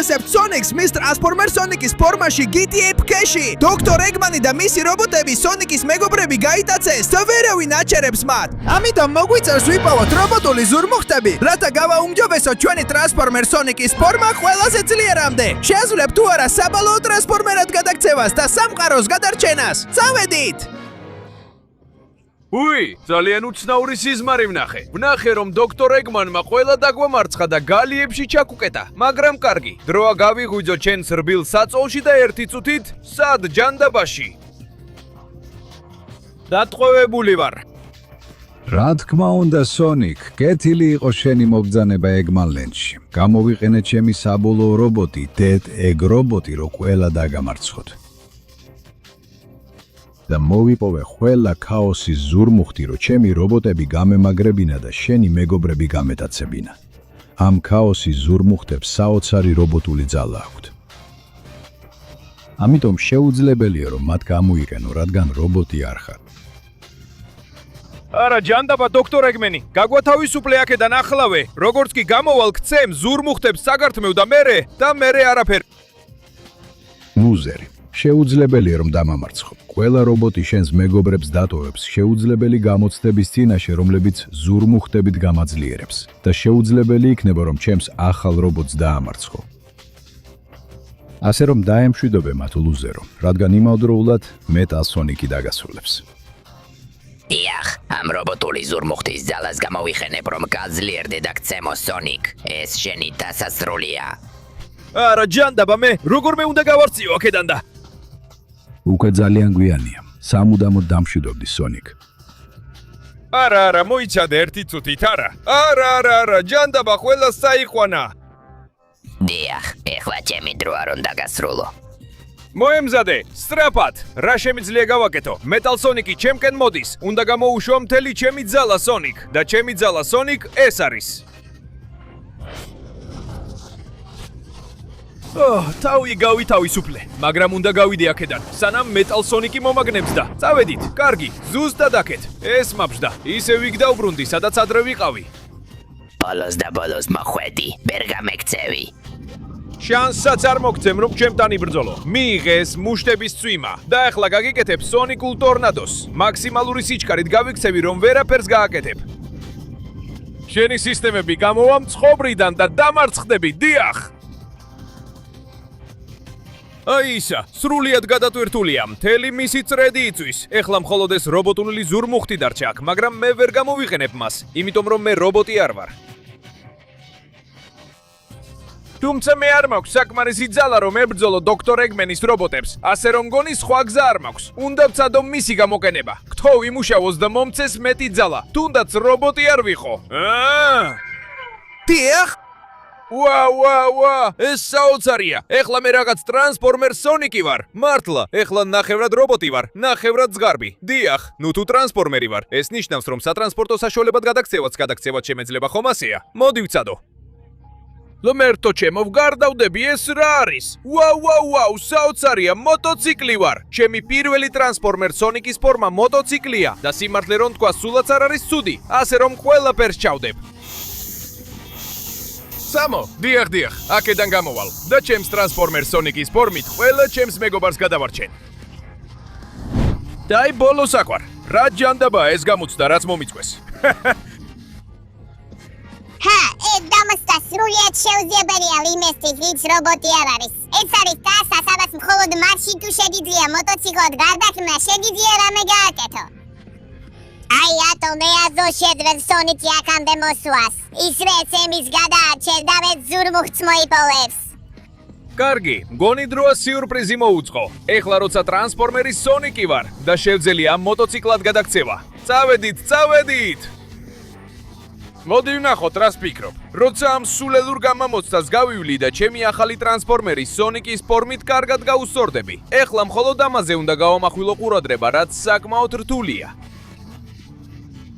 გაგვესებთ Sonic-ს მის ტრანსფორმერ Sonic-ის ფორმაში GTA ფქეში. დოქტორ ეგმანი და მისი რობოტები Sonic-ის მეგობრები გაიტაცეს და ვერავინ აჩერებს მათ. ამიტომ მოგვიწევს ვიპოვოთ რობოტული ზურმუხტები, რათა გავაუმჯობესოთ ჩვენი ტრანსფორმერ Sonic-ის ფორმა ყველაზე ძლიერამდე. შეაძლევთ თუ არა საბალოო ტრანსფორმერად გადაქცევას და სამყაროს გადარჩენას. წავედით! უი, ძალიან უცნაური სიზმარი ვნახე, რომ დოქტორ ეგმანმა ყველა დაგვამარცხა და გალიებში ჩაკუკეტა, მაგრამ კარგი, დროა გავიღვიძო ჩემს რბილ საწოლში და ერთი წუთით სად ჯანდაბაში. დატყვევებული ვარ. რა თქმა უნდა, Sonic, კეთილი იყო შენი მობრძანება ეგმანლენდში. გამოვიყენე ჩემი საბოლოო რობოტი, Dead Egg რობოტი, რო ყველა დაგამარცხოთ. და მოვიპოვე ყველა ქაოსის ზურმუხტი, რო ჩემი რობოტები გამემაგრებინა და შენი მეგობრები გამეტაცებინა. ამ ქაოსის ზურმუხტებს საოცარი რობოტული ძალა აქვთ. ამიტომ შეუძლებელია, რომ მათ გამოიყენო, რადგან რობოტი არ ხარ. არა, ჯანდაბა დოქტორ ეგმენი, გაგვათავისუფლე აქედან ახლავე, როგორც კი გამოვალ გცემ ზურმუხტებს საგართმევ და მერე არაფერი. ლუზერი. შეუძლებელია რომ დამამარცხო. ყველა რობოტი შენს მეგობრებს დატოვებს შეუძლებელი გამოცდების წინაშე, რომლებიც ზურმუხტებით გამაძლიერებს და შეუძლებელი იქნება რომ ჩემს ახალ რობოტს დაამარცხო. ასე რომ დაემშვიდობე მათ ლუზერო, რადგან იმავდროულად Metal Sonic-ი დაგასრულებს. დიახ, ამ რობოტული ზურმუხტის ძალას გამოვიხენებ, რომ გაძლიერდე და გცემო Sonic. ეს შენი დასასრულია. არა, ჯანდაბა მე, როგორმე უნდა გავარწიო აქედან და უკვე ძალიან გვიანია. სამუდამოდ დამშვიდობდი Sonic. არა, მოიცადე ერთი წუთით, არა, ჯანდაბა ყველას საიყვანა. დიახ, ეხლა ჩემი დროა რომ დაგასრულო. მოემზადე, სწრაფად, რა შემიძლია გავაკეთო? Metal Sonic-ი ჩემკენ მოდის, უნდა გამოუშვა მთელი ჩემი ძალა Sonic და ჩემი ძალა Sonic ეს არის. თავი გავითავისუფლე, მაგრამ უნდა გავიდე აქედან, სანამ Metal Sonic-ი მომაგნებს და წავედით, კარგი, ზუსტად აქეთ, ეს მაბжда, ისე ვიგდაუბრუნდი, სადაც ადრე ვიყავი. ბოლოს და ბოლოს მოხვედი, ვერ გამექცევი. შანსსაც არ მოგცემ, რომ ჩემთან იბრძოლო. მიიღეს მუშტების წვიმა და ახლა გაგიკეთებ Sonicul Tornados. მაქსიმალური სიჩქარით გავიქცევი, რომ ვერაფერს გააკეთებ. შენი სისტემები გამოვა მწყობრიდან და დამარცხდები, დიახ! აი ისა, სრულიად გადატვირთულია, მთელი მისი წრედი იწვის. ეხლა მხოლოდ ეს რობოტული ზურმუხტი დარჩა აქ, მაგრამ მე ვერ გამოვიყენებ მას, იმიტომ რომ მე რობოტი არ ვარ. თუმცა მე არ მაქვს საკმარისი ძალა, რომ ებრძოლო დოქტორ ეგმენის რობოტებს, ასე რომ გონი სხვა გზა არ მაქვს. უნდა ვცადო მისი გამოყენება. გთხოვ იმუშავოს და მომცეს მეტი ძალა, თუნდაც რობოტი არ ვიყო. დიახ! ვა, ეს საოცარია. ეხლა მე რაღაც ტრანსფორმერ Sonic-ი ვარ. მართლა, ეხლა ნახევრად რობოტი ვარ, ნახევრად ზღარბი. დიახ, ნუ თუ ტრანსფორმერი ვარ. ეს ნიშნავს, რომ სატრანსპორტო საშუალებად გადაქცევაც შემეძლება ხომ ასეა? მოდი ვცადო. ლომერტო ჩემო, ვგარდავდები, ეს რა არის? ვაუ, საოცარია, მოტოციკლი ვარ. ჩემი პირველი ტრანსფორმერ Sonic-ის ფორმა მოტოციკლია და სიმართლე რომ თქვა, სულაც არ არის ცუდი, ასე რომ ყველაფერს ჩავდებ. სამო, დიახ, აქედან გამოვალ და ჩემს ტრანსფორმერ Sonic-ის ფორმით ყველა ჩემს მეგობარს გადავარჩენ. და აი ბოლოს აკვარ, რა ჯანდაბაა ეს გამოცდა, რაც მომიწყვეს. ეს დამოწდა სრულიად შეუძლებელია იმისთვის, ვინც რობოტი არ არის. ეს არის ტასა, სადაც მხოლოდ მარში თუ შეგიძლია მოტოციკლად გარდაქმნა, შეგიძლია რამე გააკეთო. აი ატომე აზო შეძვენ Sonic-ი აქამდე მოსვას. ისრე ემის გადაარჩენ და მე ზურმუხტს მოიპოვებს. კარგი, მგონი დროა სიურპრიზი მოუწყო. ეხლა როცა ტრანსფორმერის Sonic-ი ვარ და შევძელი ამ მოტოციკლად გადაქცევა. წავედით! მოდი ვნახოთ, რას ფიქრობ. როცა ამ სულელურ გამამოცდას გავივლი და ჩემი ახალი ტრანსფორმერის Sonic-ის ფორმით კარგად გავუსწორდები. ეხლა მხოლოდ ამაზე უნდა გავამახვილო ყურადღება, რაც საკმაოდ რთულია.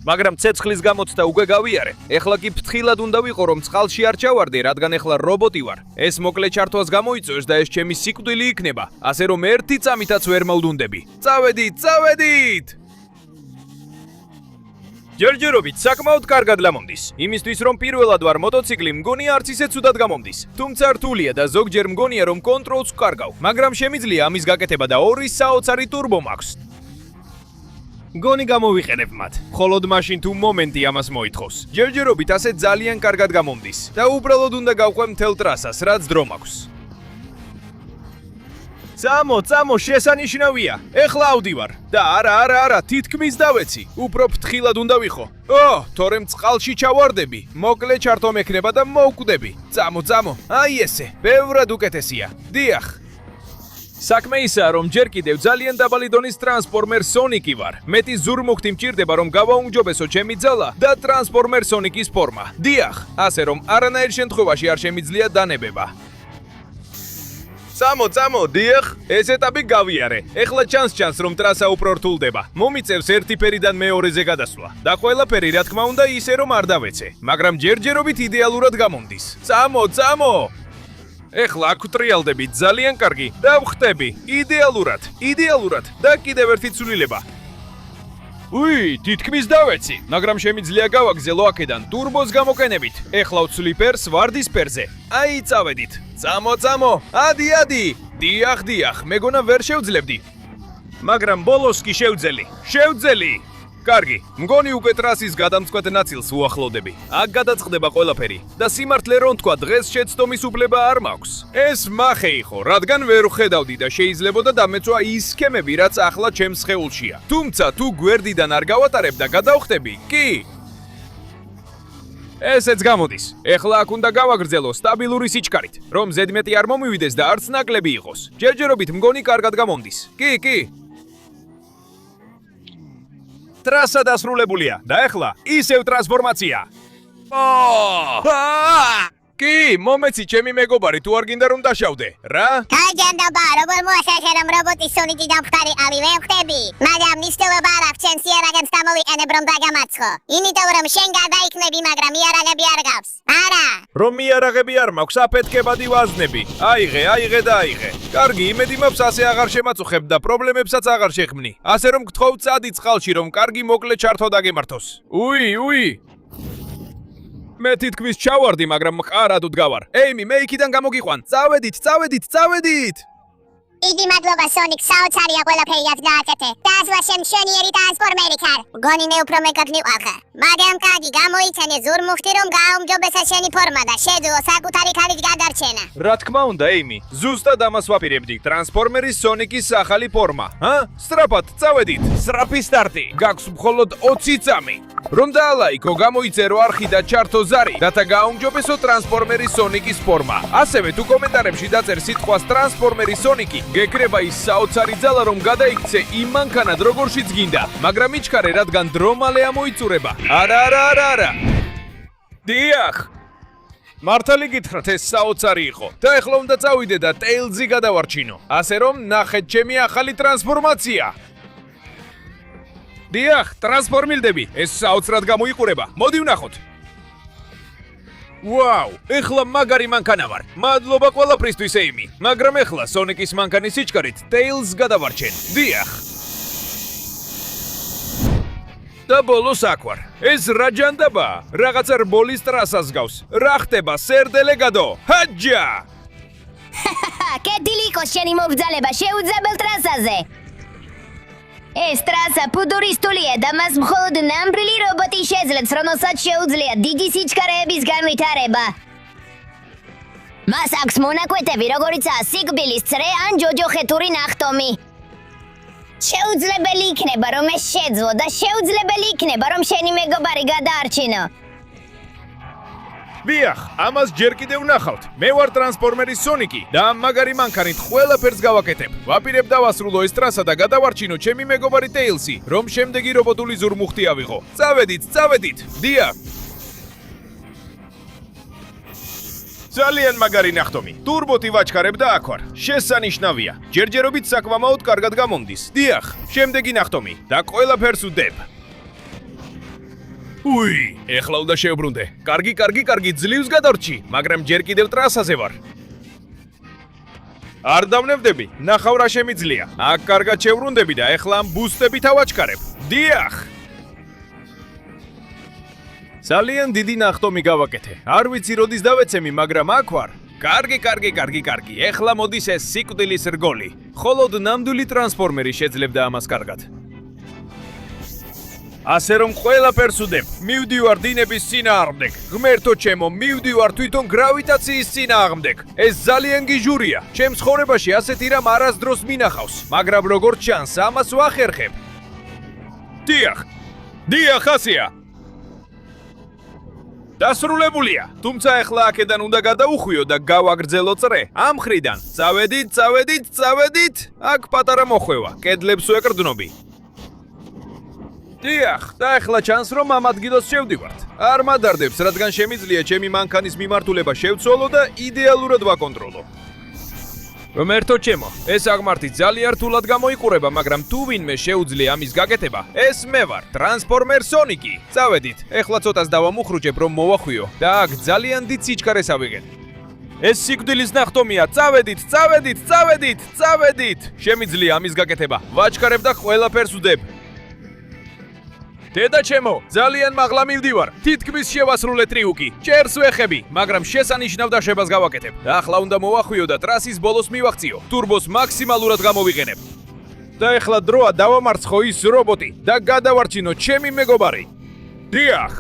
მაგრამ ცეცხლის გამოცდა უკვე გავიარე. ეხლა კი ფრთხილად უნდა ვიყო, რომ წყალში არ ჩავარდე, რადგან ეხლა რობოტი ვარ. ეს მოკლე ჩართვას გამოიწვევს და ეს ჩემი სიკვდილი იქნება, ასე რომ ერთი წამითაც ვერ მოვდუნდები. წავედით! ჯერჯერობით საკმაოდ კარგად ლამონდის. იმისთვის რომ პირველად ვარ მოტოციკლი, მგონი არც ისე ცუდად გამომდის. თუმცა რთულია და ზოგჯერ მგონია რომ კონტროლს ვკარგავ, მაგრამ შემიძლია ამის გაკეთება და 2 საოცარი ტურბო მაქვს. მგონი გამოვიყენებ მათ. მხოლოდ მაშინ თუ მომენტი ამას მოითხოვს. ჯერჯერობით ასე ძალიან კარგად გამომდის და უბრალოდ უნდა გავყვე მთელ ტრასას, რაც დრო მაქვს. წამო, შესანიშნავია. ეხლა ავდივარ. და არა, თითქმის დავეცი. უფრო ფრთხილად უნდა ვიხო. თორემ წყალში ჩავარდები. მოკლე ჩართო მექნება და მოვკვდები. წამო. აი ესე, ბევრად უკეთესია. დიახ. საქმე ისაა, რომ ჯერ კიდევ ძალიან დაბალი დონის ტრანსფორმერ სონიკი ვარ. მეტი ზურმუხტი მჭირდება, რომ გავაუმჯობესო ჩემი ძალა და ტრანსფორმერ სონიკის ფორმა. დიახ, ასე რომ არანაირ შემთხვევაში არ შემიძლია დანებება. წამო, დიახ, ეს ეტაპი გავიარე. ეხლა ჩანს, რომ ტრასა უფრო რთულდება. მომიწევს ერთი ფერიდან მეორეზე გადასვლა. და ყველაფერი, რა თქმა უნდა, ისე რომ არ დავეცე, მაგრამ ჯერჯერობით იდეალურად გამომდის. წამო! ეხლა აქ ვტრიალდები, ძალიან კარგი და ვხტები. იდეალურად და კიდევ ერთი ცვლილება. თითქმის დავეცი, მაგრამ შემიძლია გავაგზელო აქედან ტურბოს გამოყენებით. ეხლა ვცვლიფერს ვარდისფერზე. აი, წავედით. წამო. ადი. დიახ, მეგონა ვერ შევძლებდი. მაგრამ ბოლოს კი შევძელი. კარგი, მგონი უკვე ტრასის გადამწყვეტ ნაწილს უახლოვდები. აქ გადაწყდება ყველაფერი და სიმართლე რომ თქვა, დღეს შეცდომის უფლება არ მაქვს. ეს მახე იყო, რადგან ვერ ვხედავდი და შეიძლებოდა დამეწვა ის სქემები, რაც ახლა ჩემს სხეულშია. თუმცა თუ გვერდიდან არ გავატარებ და გადავხტები, კი. ესეც გამოდის. ეხლა აქ უნდა გავაგრძელო სტაბილური სიჩქარით, რომ ზედმეტი არ მომივიდეს და არც ნაკლები იყოს. ჯერჯერობით მგონი კარგად გამომდის. კი. ტრასა დასრულებულია და ეხლა ისევ ტრანსფორმაცია. კი, მომეცი ჩემი მეგობარი, თუ არ გინდა რომ დაშავდე, რა? გაიგენდობა, როგორ მოახერხე რომ რობოტის სონიკი დამხტარიყავი ვერ ხტები. მაგრამ მნიშვნელობა არ აქვს ჩემს იარაღებს დამოვიყენებ რომ დაგამარცხო. იმიტომ რომ შენ გადაიქნები, მაგრამ იარაღები არ გავს. არა. რომ იარაღები არ მაქვს, აფეთქებადი ვაზნები. აიღე და აიღე. კარგი, იმედი მაქვს ასე აღარ შემაწუხებ და პრობლემებსაც აღარ შეხმნი. ასე რომ გთხოვ წადი წყალში, რომ კარგი მოკლე ჩართო დაგემართოს. უი. მე თითქმის ჩავარდი, მაგრამ მყარად ვდგავარ. ეიმი, მე იქიდან გამოგიყვან. წავედით. დიდი მადლობა სონიკ, საოცარია ყველაფერი რაც გააკეთე. დაასვა შენ მშვენიერი ტრანსფორმერი ხარ. მგონი მე უფრო მეკად მივყავხე. მაგრამ კარგი, გამოიცანე ზურმუხტი რომ გააუმჯობესა შენი ფორმა და შეძლო საკუთარი ქალით გადარჩენა. რა თქმა უნდა, ეიმი, ზუსტად ამას ვაპირებდი. ტრანსფორმერის სონიკის ახალი ფორმა. სწრაფად, წავედით. სწრაფი სტარტი. გაქვს მხოლოდ 20 წამი. რომ დაალაიქო, გამოიწერო არხი და ჩართო ზარი, რათა გააუმჯობესო ტრანსფორმერის სონიკის ფორმა. ასევე თუ კომენტარებში დაწერ სიტყვას ტრანსფორმერის სონიკი, გეკრება ის საოცარი ძალა, რომ გადაიქცე იმ მანქანად, როგორშიც გინდა. მაგრამ იჩქარე, რადგან დრო მალე ამოიწურება. არა. დიახ. მართალი გითხრათ, ეს საოცარი იყო. და ეხლა უნდა წავიდე და ტეილზი გადავარჩინო. ასე რომ, ნახეთ ჩემი ახალი ტრანსფორმაცია. დიახ, ტრანსფორმილდები. ეს საოცრად გამოიყურება. მოდი ვნახოთ. ვაუ, ეხლა მაგარი მანქანა ვარ. მადლობა ყველაფრისთვის, ეიმი. მაგრამ ეხლა სონიკის მანქანის სიჩქარით ტეილზს გადავარჩენ. დიახ. და ბოლოს აქ ვარ. ეს რა ჯანდაბაა? რაღაცა რბოლის ტრასას გავს. რა ხდება, სერდელეგადო? ჰაჯა! კეთილი იყოს შენი მობრძალება შეუძლებელ ტრასაზე. ეს ტრასა ფუტურისტულია და მას მხოლოდ ნამდვილი რობოტი შეძლებს, რომელსაც შეუძლია დიდი სიჩქარეების განვითარება. მას აქვს მონაკვეთები, როგორიცაა სიკვდილის წრე ან ჯოჯოხეთური ნახტომი. შეუძლებელი იქნება, რომ ეს შეძლო და შეუძლებელი იქნება, რომ შენი მეგობარი გადაარჩინო. დიახ, ამას ჯერ კიდევ ვნახავთ. მე ვარ ტრანსფორმერის სონიკი და ამ მაგარი მანქანით ყველაფერს გავაკეთებ. ვაპირებ დავასრულო ეს ტრასა და გადავარჩინო ჩემი მეგობარი ტეილსი, რომ შემდეგი რობოტული ზურმუხტი ავიღო. წავედით. დიახ. ძალიან მაგარი ნახტომი. ტურბოთი ვაჩქარებ და აქ ვარ. შესანიშნავია. ჯერჯერობით საკმაოდ კარგად გამომდის. დიახ, შემდეგი ნახტომი და ყველაფერს ვდებ. ეხლა უნდა შევბრუნდე. კარგი, ძლივს გადარჩი, მაგრამ ჯერ კიდევ ტრასაზე ვარ. არ დავნებდები, ნახავ რა შემიძლია. აქ კარგად შევბრუნდები და ეხლა ამ ბუსტებით ავაჩქარებ. დიახ. ძალიან დიდი ნახტომი გავაკეთე. არ ვიცი როდის დავეცემი, მაგრამ აქ ვარ. კარგი. ეხლა მოდის ეს სიკვდილის რგოლი. მხოლოდ ნამდვილი ტრანსფორმერი შეძლებდა ამას კარგად. ასე რომ ყველაფერს უდებ. მივდივარ დინების წინააღმდეგ. ღმერთო ჩემო, მივდივარ თვითონ გრავიტაციის წინააღმდეგ. ეს ძალიან გიჟურია. ჩემს ცხოვრებაში ასეთი რამ არასდროს მინახავს, მაგრამ როგორც ჩანს, ამას ვახერხებ. დიახ, ასეა. დასრულებულია. თუმცა ეხლა აქედან უნდა გადაუხვიო და გავაგრძელო წრე. ამ მხრიდან. წავედით. აქ პატარა მოხვევა. კედლებს ვეკრდნობი. დიახ, და ეხლა ჩანს რომ ამ ადგილას შევდივართ. არ მადარდებს, რადგან შემიძლია ჩემი მანქანის მიმართულება შევცვალო და იდეალურად ვაკონტროლო. ღმერთო ჩემო, ეს აღმართი ძალიან რთულად გამოიყურება, მაგრამ თუ ვინმე შეუძლია ამის გაკეთება, ეს მე ვარ, ტრანსფორმერ სონიკი. წავედით, ეხლა ცოტას დავამუხრუჭებ, რომ მოვახვიო და აქ ძალიან დიდ სიჩქარეს ავიღებ. ეს სიკვდილის ნახტომია, წავედით. შემიძლია ამის გაკეთება. ვაჩქარებ და ყველაფერს ვდებ. დედა ჩემო, ძალიან მაღლა მივდივარ. თითქმის შევასრულე ტრიუკი. ჭერს ვეხები, მაგრამ შესანიშნავ დაშებას გავაკეთებ. ახლა უნდა მოვახვიო და ტრასის ბოლოს მივახციო. ტურბოს მაქსიმალურად გამოვიყენებ. და ეხლა დროა დავამარცხო ის რობოტი და გადავარჩინო ჩემი მეგობარი. დიახ.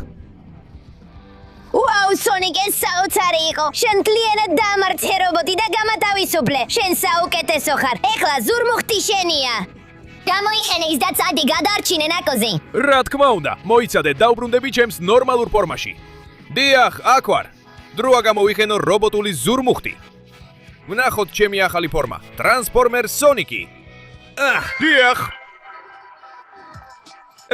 ვაუ, სონიკ, ეს საოცარი იყო. შენ მთლიანად დაამარცხე რობოტი და გამათავისუფლე. შენ საუკეთესო ხარ. ეხლა ზურმუხტი შენია. გამოიხენე ის და წადი გადარჩინე ნაკოზე. რა თქმა უნდა, მოიცადე დაუბრუნდები ჩემს ნორმალურ ფორმაში. დიახ, აქ ვარ. დროა გამოვიხენო რობოტული ზურმუხტი. ვნახოთ ჩემი ახალი ფორმა. ტრანსფორმერ სონიკი. დიახ.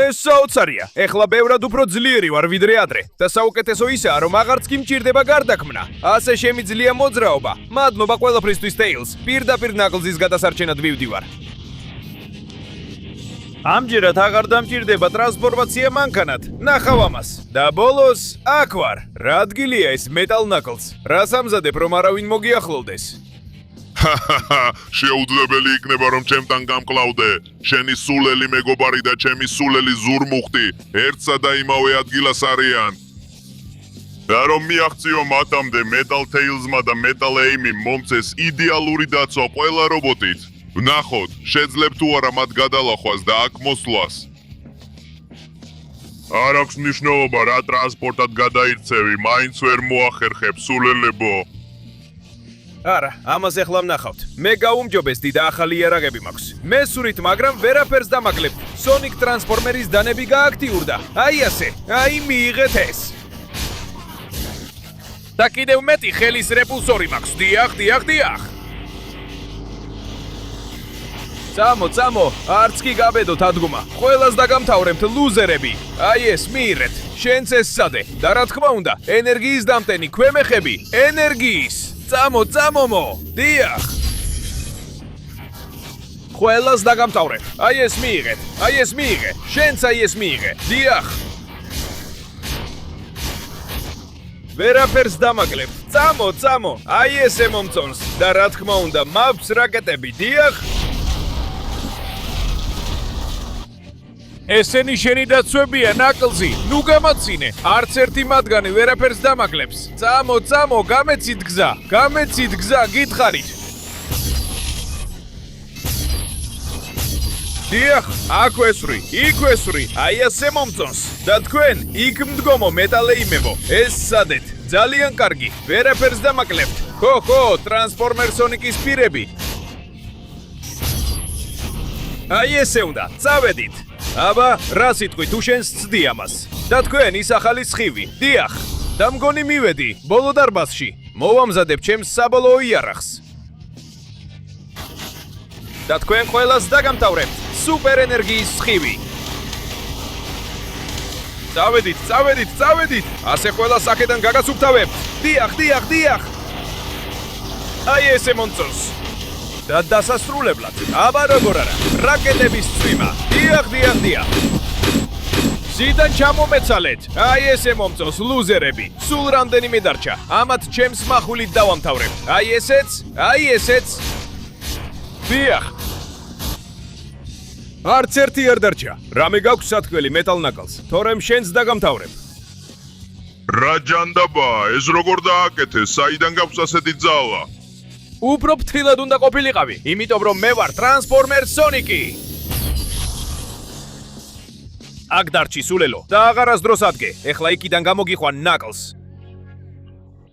ეს საოცარია. ეხლა ბევრად უფრო ძლიერი ვარ ვიდრე ადრე და საუკეთესო ისაა, რომ აღარც კი მჭირდება გარდაქმნა. ასე შემიძლია მოძრაობა. მადლობა ყველაფრისთვის Tails. პირდაპირ ნაკლზის გადასარჩენად ვივდივარ. ამჯერად აღარ დამჭირდება ტრანსფორმაცია მანქანად. ნახავ ამას. და ბოლოს აქ ვარ. რა ადგილია ეს მეტალ ნაკლს? რას ამზადებ, რომ არავინ მოგიახლოვდეს? შეუძლებელი იქნება რომ ჩემთან გამკლავდე. შენი სულელი მეგობარი და ჩემი სულელი ზურმუხტი ერთსა და იმავე ადგილას არიან. და რომ მიაღწიო მათამდე მეტალ თეილზმა და მეტალ ეიმი მომწეს იდეალური დაცვა ყველა რობოტით. ვნახოთ, შეძლებ თუ არა მათ გადალახვას და აქ მოსვლას. არ აქვს მნიშვნელობა რა ტრანსპორტად გადაირცევი, მაინც ვერ მოახერხებ სულელებო. არა, ამას ეხლა ვნახავთ. მე გაუმჯობესდი და ახალი იარაღები მაქვს. მე სურით, მაგრამ ვერაფერს დამაკლებთ. სონიკ ტრანსფორმერის დანები გააქტიურდა. აი ასე, აი მიიღეთ ეს. და კიდევ მეტი ხელის რეპულსორი მაქვს. დიახ. წამო, არც კი გაბედოთ ადგომა. ყველას დაგამთავრებთ ლუზერები. აი ეს მიიღეთ. შენც ეს სადე. და რა თქმა უნდა, ენერგიის დამტენი ქვემეხები. ენერგიის. წამო. დიახ. ყველას დაგამთავრებ. აი ეს მიიღე. შენც აი ეს მიიღე. დიახ. ვერაფერს დამაკლებთ. წამო. აი ესე მომწონს. და რა თქმა უნდა, მაქვს რაკეტები. დიახ. ესენი შენი დაცვებია, ნაკლზი. ნუ გამაცინე. არც ერთი მათგანი ვერაფერს დამაკლებს. წამო, გამეცით გზა, გითხარით. დიახ, აქ ვესვრი, აი ასე მომწონს. და თქვენ, იქ მდგომო მეტალეიმებო. ეს სადეთ, ძალიან კარგი, ვერაფერს დამაკლებთ. ხო, ტრანსფორმერ სონიკის პირები. აი ესე უნდა, წავედით. აბა, რა სიტყვი თუ შენს ცდი ამას. და თქვენ ის ახალი სხივი. დიახ. და მგონი მივედი ბოლო დარბაზში. მოვამზადებ ჩემს საბოლოო იარაღს. და თქვენ ყველას დაგამთავრებთ. სუპერ ენერგიის სხივი. წავედით. ასე ყველას აქედან გაგასუფთავებთ. დიახ. აი ესე მომწონს. და დასასრულებლად. აბა როგორ არა. რაკეტების წვიმა. დიახ. ზიდან ჩამომეცალეთ. აი ესე მომწონს ლუზერები. სულ რამდენიმე დარჩა. ამათ ჩემს მახვილით დავამთავრებ. აი ესეც. დიახ. არც ერთი არ დარჩა. რამე გაქვს სათქმელი მეტალ ნაკლს. თორემ შენს დაგამთავრებ. რა ჯანდაბა, ეს როგორ დააკეთეს? საიდან გაქვს ასეთი ძალა? უფრო ფრთხილად უნდა ყოფილიყავი, იმიტომ რომ მე ვარ ტრანსფორმერ სონიკი. აქ დარჩი სულელო და აღარასდროს ადგე. ეხლა იქიდან გამოგიხვან ნაკლს.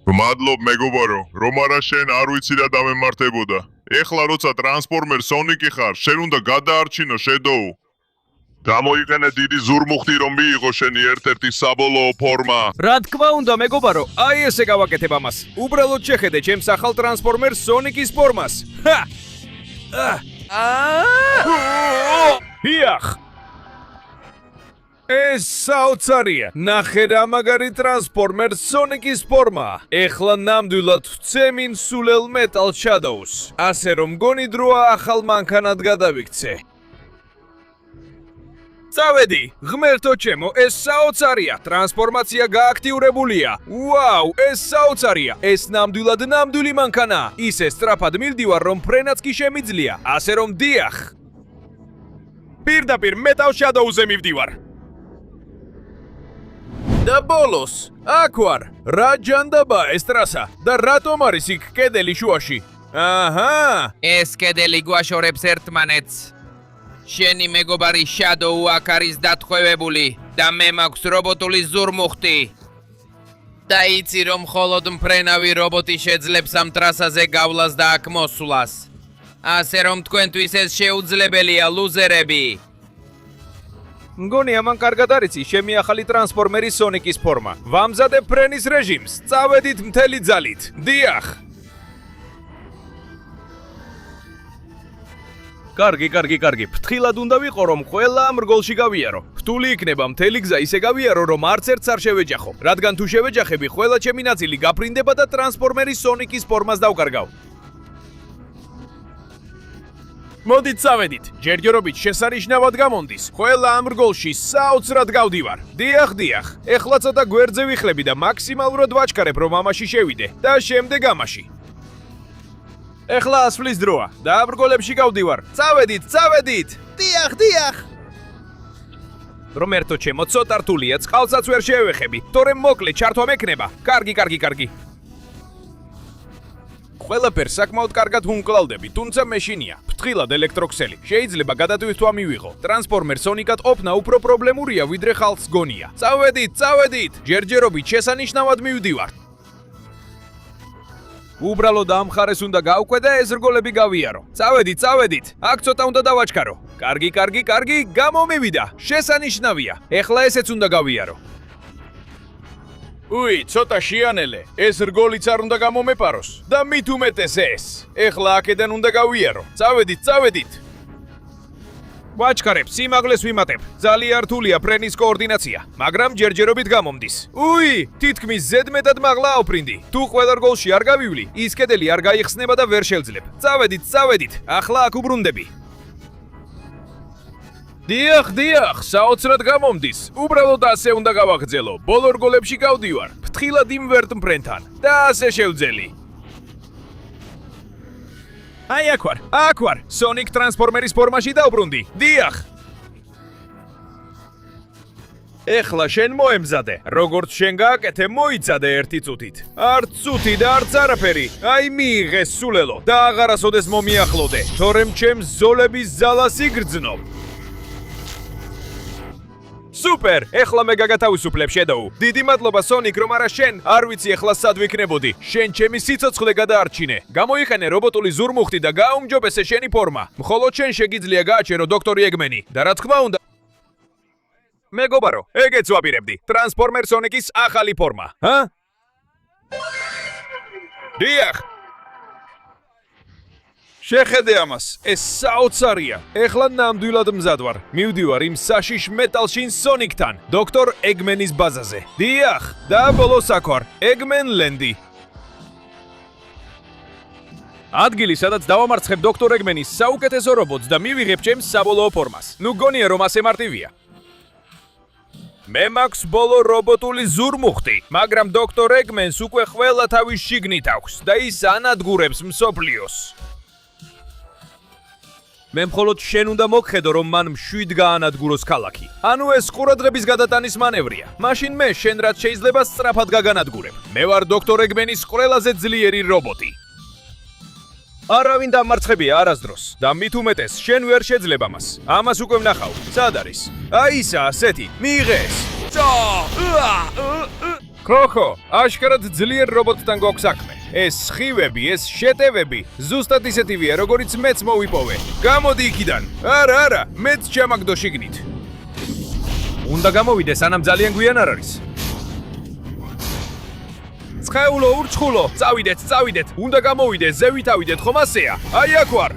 მადლობ მეგობარო, რომ არა შენ არ ვიცი რა დამემართებოდა. ეხლა როცა ტრანსფორმერ სონიკი ხარ, შენ უნდა გადაარჩინო შედოუ. გამოიყენე დიდი ზურმუხტი რომ მიიღო შენი ერთ-ერთი საბოლოო ფორმა. რა თქმა უნდა მეგობარო, აი ესე გავაკეთებ ამას. უბრალოდ შეხედე ჩემს ახალ ტრანსფორმერ სონიკის ფორმას. იახ! ეს საოცარია. ნახე რა მაგარი ტრანსფორმერ სონიკის ფორმა. ეხლა ნამდვილად ვცემინ სულელ მეტალ შადოუს. ასე რომ გონი დროა ახალ მანქანად გადავიქცე. წავედი, ღმერთო ჩემო, ეს საოცარია. ტრანსფორმაცია გააქტიურებულია. ვაუ, ეს საოცარია. ეს ნამდვილად ნამდვილი მანქანაა. ისე სწრაფად მივდივარ, რომ ფრენაც კი შემიძლია. ასე რომ დიახ. პირდაპირ მეტალ შადოუზე მივდივარ. და ბოლოს, აქ ვარ. რა ჯანდაბა ეს ტრასა და რატომ არის იქ კედელი შუაში? აჰა, ეს კედელი გვაშორებს ერთმანეთს. შენი მეგობარი შადოუ აქ არის დათხოვებული და მე მაქვს რობოტული ზურმუხტი. და იცი რომ მხოლოდ მფრენავი რობოტი შეძლებს ამ ტრასაზე გავლას და აქ მოსვლას. ასე რომ თქვენთვის ეს შეუძლებელია, ლუზერები. მგონი ამან კარგად არიცი შემი ახალი ტრანსფორმერის სონიკის ფორმა. ვამზადებ ფრენის რეჟიმს. წავედით მთელი ძალით. დიახ. კარგი. ფრთხილად უნდა ვიყო, რომ ყველა ამ რგოლში გავიარო. რთული იქნება მთელი გზა ისე გავიარო, რომ არც ერთს არ შევეჯახო. რადგან თუ შევეჯახები, ყველა ჩემი ნაწილი გაფრინდება და ტრანსფორმერის სონიკის ფორმას დავკარგავ. მოდით წავედით. ჯერჯერობით შესანიშნავად გამონდის. ყველა ამ რგოლში საოცრად გავდივარ. დიახ. ეხლა ცოტა გვერდზე ვიხლები და მაქსიმალურად ვაჩქარებ, რომ ამაში შევიდე და შემდეგ ამაში. ეხლა ასვლის დროა. და ამ რგოლებში გავდივარ. წავედით. დიახ. რომერთო ჩემო, ცოტა რთულია, წყალსაც ვერ შევეხები. თორემ მოკლე ჩართვა მექნება. კარგი. ყველაფერს საკმაოდ კარგად ვუმკლავდები, თუმცა მეშინია. ფრთხილად ელექტროქსელი. შეიძლება გადატვირთვა მივიღო. ტრანსფორმერ სონიკად ყოფნა უფრო პრობლემურია, ვიდრე ხალხს გონია. წავედით. ჯერჯერობით შესანიშნავად მივდივარ. უბრალოდ ამ ხარეს უნდა გავკვე და ეს რგოლები გავიარო. წავედით. აქ ცოტა უნდა დავაჩქარო. კარგი, გამომივიდა. შესანიშნავია. ეხლა ესეც უნდა გავიარო. უი, ცოტა შეანელე. ეს რგოლიც არ უნდა გამომეპაროს. და მით უმეტეს ეს. ეხლა აქედან უნდა გავიარო. წავედით. ვაჩქარებ, სიმაღლეს ვიმატებ. ძალიან რთულია ფრენის კოორდინაცია, მაგრამ ჯერჯერობით გამომდის. უი, თითქმის ზედმეტად მაღლა ავფრინდი. თუ ყველა რგოლში არ გავივლი, ის კედელი არ გაიხსნება და ვერ შევძლებ. წავედით. ახლა აქ უბრუნდები. დიახ, საოცრად გამომდის. უბრალოდ ასე უნდა გავაგრძელო. ბოლო რგოლებში გავდივარ. ფრთხილად იმ ვერტმფრენთან და ასე შევძელი. აი აქ ვარ. სონიკ ტრანსფორმერის ფორმაში დავბრუნდი. დიახ. ეხლა შენ მოემზადე. როგორც შენ გააკეთე, მოიცადე ერთი წუთით. არც წუთი და არც არაფერი. აი მიიღე სულელო და აღარასოდეს მომიახლოდე. თორემ ჩემს ზოლების ძალას იგრძნობ. სუპერ! ეხლა მე გაგათავისუფლებ შედოუ. დიდი მადლობა სონიკ, რომ არა შენ, არ ვიცი ეხლა სად ვიქნებოდი. შენ ჩემი სიცოცხლე გადაარჩინე. გამოიყენე რობოტული ზურმუხტი და გააუმჯობესე შენი ფორმა. მხოლოდ შენ შეგიძლია გააჩერო დოქტორი ეგმენი. და რა თქმა უნდა, მეგობარო, ეგეც ვაპირებდი. ტრანსფორმერ სონიკის ახალი ფორმა. დიახ. შეხედე ამას, ეს საოცარია. ეხლა ნამდვილად მზად ვარ. მივდივარ იმ საშიშ მეტალშინ სონიკთან, დოქტორ ეგმენის ბაზაზე. დიახ, და ბოლოს აქ ვარ, ეგმენლენდი. ადგილი, სადაც დავამარცხებ დოქტორ ეგმენის საუკეთესო რობოტს და მივიღებ ჩემს საბოლოო ფორმას. ნუ გონია რომ ასე მარტივია. მე მაქვს ბოლო რობოტული ზურმუხტი, მაგრამ დოქტორ ეგმენს უკვე ყველა თავის შიგნით აქვს და ის ანადგურებს მსოფლიოს. მე მხოლოდ შენ უნდა მოგხედო, რომ მან მშვიდ გაანადგუროს ქალაქი. ანუ ეს ყურადღების გადატანის მანევრია. მაშინ მე შენ რაც შეიძლება სწრაფად გაგანადგურებ. მე ვარ დოქტორ ეგმენის ყველაზე ძლიერი რობოტი. არავინ დამარცხებია არასდროს და მით უმეტეს შენ ვერ შეძლება მას. ამას უკვე ვნახავ. სად არის? აი ისა, ასეთი. მიიღე ეს. ხო, აშკარად ძლიერ რობოტთან გვაქვს საქმე. ეს სხივები, ეს შეტევები, ზუსტად ისეთივეა, როგორიც მეც მოვიპოვე. გამოდი იქიდან. არა, მეც ჩამაგდო შიგნით. უნდა გამოვიდე, სანამ ძალიან გვიან არ არის. ცხეულო, ურჩხულო, წავიდეთ. უნდა გამოვიდე, ზევით ავიდეთ, ხომ ასეა? აი აქ ვარ.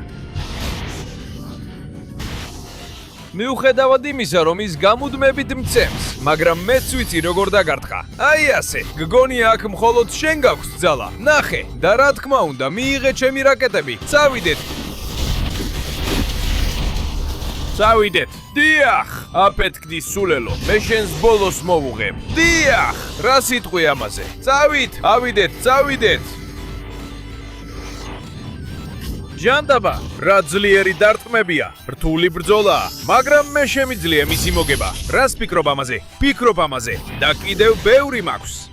მიუხედავად იმისა, რომ ის გამუდმებით მცემს, მაგრამ მეც ვიცი როგორ დაგარტყა. აი ასე, გგონია აქ მხოლოდ შენ გაქვს ძალა. ნახე, და რა თქმა უნდა, მიიღე ჩემი რაკეტები. წავიდეთ. დიახ, აფეთქდი სულელო, მე შენს ბოლოს მოვუღებ. დიახ, რა სიტყვი ამაზე? წავიდეთ. ჟანდაბა, რა ძლიერი დარტყმებია, რთული ბრძოლაა, მაგრამ მე შემიძლია მისი მოგება. რას ფიქრობ ამაზე? და კიდევ ბევრი მაქვს.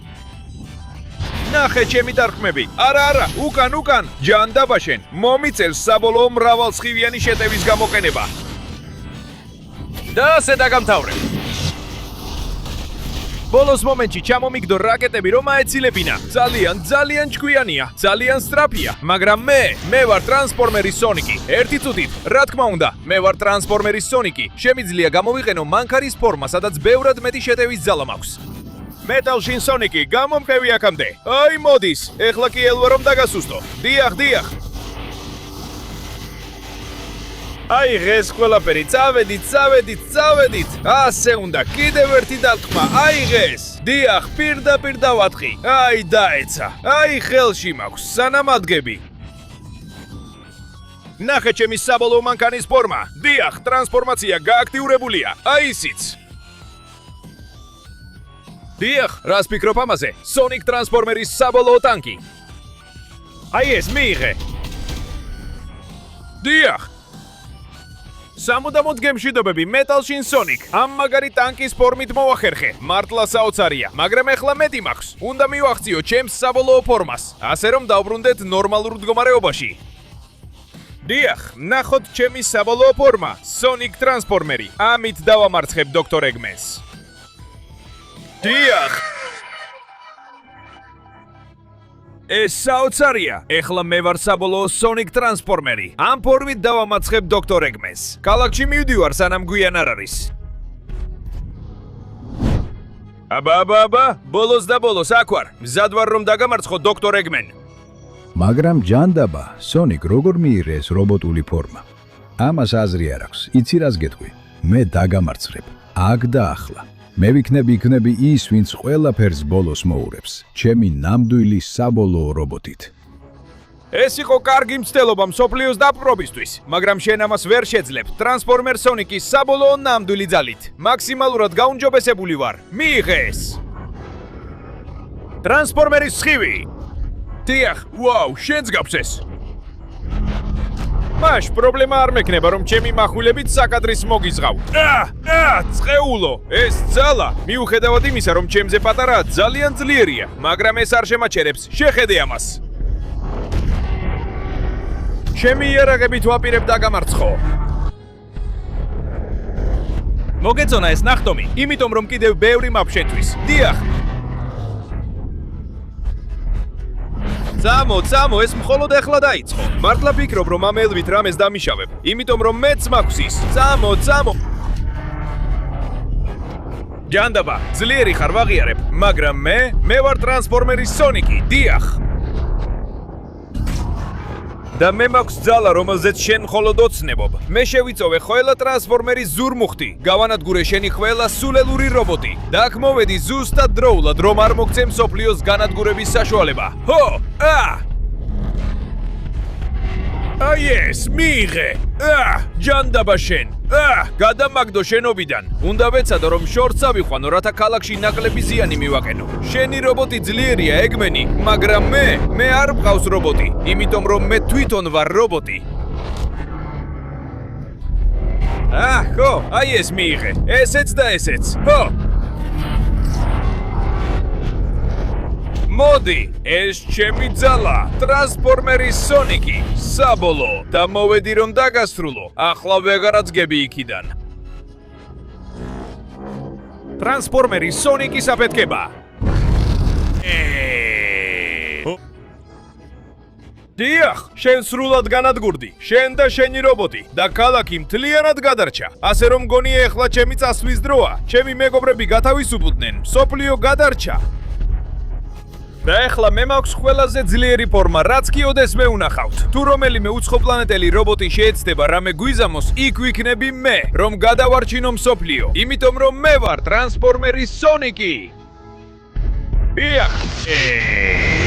ნახე ჩემი დარტყმები. არა, უკან. ჟანდაბა შენ, მომიწევს საბოლოო მრავალსხივიანი შეტევის გამოყენება. და ასე დაგამთავრებ. ბოლოს მომენტში ჩამომიგდო რაკეტები რომ აეცილებინა. ძალიან ჭკვიანია, ძალიან სწრაფია, მაგრამ მე ვარ ტრანსფორმერი სონიკი. ერთი წუთით, რა თქმა უნდა, მე ვარ ტრანსფორმერი სონიკი. შემიძლია გამოვიყენო მანქანის ფორმა, სადაც ბევრად მეტი შეტევის ძალა მაქვს. მეტალშინ სონიკი, გამომყევი აქამდე. აი მოდის, ეხლა კი ელვა რომ დაგასუსტო. დიახ. აი ღეს ყველაფერი, წავედით. ასე უნდა, კიდევ ერთი დარტყმა, აი ღეს. დიახ, პირდაპირ დავატყი. აი დაეცა. აი ხელში მაქვს, სანამ ადგები. ნახე ჩემი საბოლოო მანქანის ფორმა. დიახ, ტრანსფორმაცია გააქტიურებულია. აი ისიც. დიახ, რას ფიქრობ ამაზე? სონიკ ტრანსფორმერის საბოლოო ტანკი. აი ეს მიიღე. დიახ. სამუდამოდ გემშვიდობები, მეტალშინ სონიკ. ამ მაგარი ტანკის ფორმით მოვახერხე. მართლა საოცარია, მაგრამ ეხლა მეტი მაქვს. უნდა მივახციო ჩემს საბოლოო ფორმას, ასე რომ დავბრუნდეთ ნორმალურ მდგომარეობაში. დიახ, ნახოთ ჩემი საბოლოო ფორმა, სონიკ ტრანსფორმერი. ამით დავამარცხებ დოქტორ ეგმენს. დიახ. ეს საოცარია. ეხლა მე ვარ საბოლოო სონიკ ტრანსფორმერი. ამ ფორმით დავამარცხებ დოქტორ ეგმენს. ქალაქში მივდივარ, სანამ გვიან არ არის. აბა, ბოლოს აქ ვარ. მზად ვარ რომ დაგამარცხო დოქტორ ეგმენ. მაგრამ ჟანდაბა, სონიკ როგორ მიიღეს რობოტული ფორმა? ამას აზრი არ აქვს. იცი რას გეტყვი? მე დაგამარცხებ. აქ და ახლა. მე ვიქნები ის, ვინც ყველაფერს ბოლოს მოურებს, ჩემი ნამდვილი საბოლოო რობოტით. ეს იყო კარგი მცდელობა მსოფლიოს დაპყრობისთვის, მაგრამ შენ ამას ვერ შეძლებ. ტრანსფორმერ სონიკის საბოლოო ნამდვილი ძალით. მაქსიმალურად გაუნჯობესებული ვარ. მიიღე ეს. ტრანსფორმერის სხივი. დიახ, ვაუ, შენს გაქვს ეს. მაშ პრობლემა არ მექნება, რომ ჩემი מחვილებით საკადრის მოგიზღავ. ცხეულო, ეს ძალა, მიუხედავად იმისა, რომ ჩემზე პატარაა, ძალიან ძლიერია, მაგრამ ეს არ შემაჩერებს. შეხედე ამას. ჩემი იარაღებით ვაპირებ დაგამარცხო. მოგეწონა ეს ნახტომი, იმიტომ რომ კიდევ ბევრი მაქვს შენთვის. დიახ. წამო, ეს მხოლოდ ეხლა დაიწყო. მართლა ფიქრობ, რომ ამ ელვით რამეს დამიშავებ, იმიტომ რომ მეც მაქვს ის. წამო. ჟანდაბა, ძლიერი ხარ ვაღიარებ, მაგრამ მე ვარ ტრანსფორმერის სონიკი. დიახ. და მე მაქვს ძალა, რომელზეც შენ მხოლოდ ოცნებობ. მე შევიწოვე ყველა ტრანსფორმერის ზურმუხტი, გავანადგურე შენი ყველა სულელური რობოტი. და აქ მოვედი ზუსტად დროულად, რომ არ მოგცე მსოფლიოს განადგურების საშუალება. აი ეს, მიიღე. ჟანდაბა შენ. გადამაგდო შენობიდან. უნდა ვეცადო, რომ შორს ავიყვანო, რათა ქალაქში ნაკლები ზიანი მივაყენო. შენი რობოტი ძლიერია, ეგმენი, მაგრამ მე არ მყავს რობოტი, იმიტომ რომ მე თვითონ ვარ რობოტი. ხო, აი ეს მიიღე. ესეც და ესეც. ხო. მოდი, ეს ჩემი ძალა, ტრანსფორმერი სონიკი, საბოლოო და მოვედი რომ დაგასრულო. ახლა ვეღარაც გები იქიდან. ტრანსფორმერი სონიკის აფეთქება. დიახ, შენ სრულად განადგურდი. შენ და შენი რობოტი და ქალაქი მთლიანად გადარჩა. ასე რომ მგონია ეხლა ჩემი წასვლის დროა. ჩემი მეგობრები გათავისუფლდნენ. სოფლიო გადარჩა. და ეხლა მე მაქვს ყველაზე ძლიერი ფორმა, რაც კი ოდესმე უნახავთ. თუ რომელიმე უცხოპლანეტელი რობოტი შეეცდება რამე გვიზამოს, იქ ვიქნები მე, რომ გადავარჩინო მსოფლიო. იმიტომ რომ მე ვარ ტრანსფორმერი სონიკი. დიახ.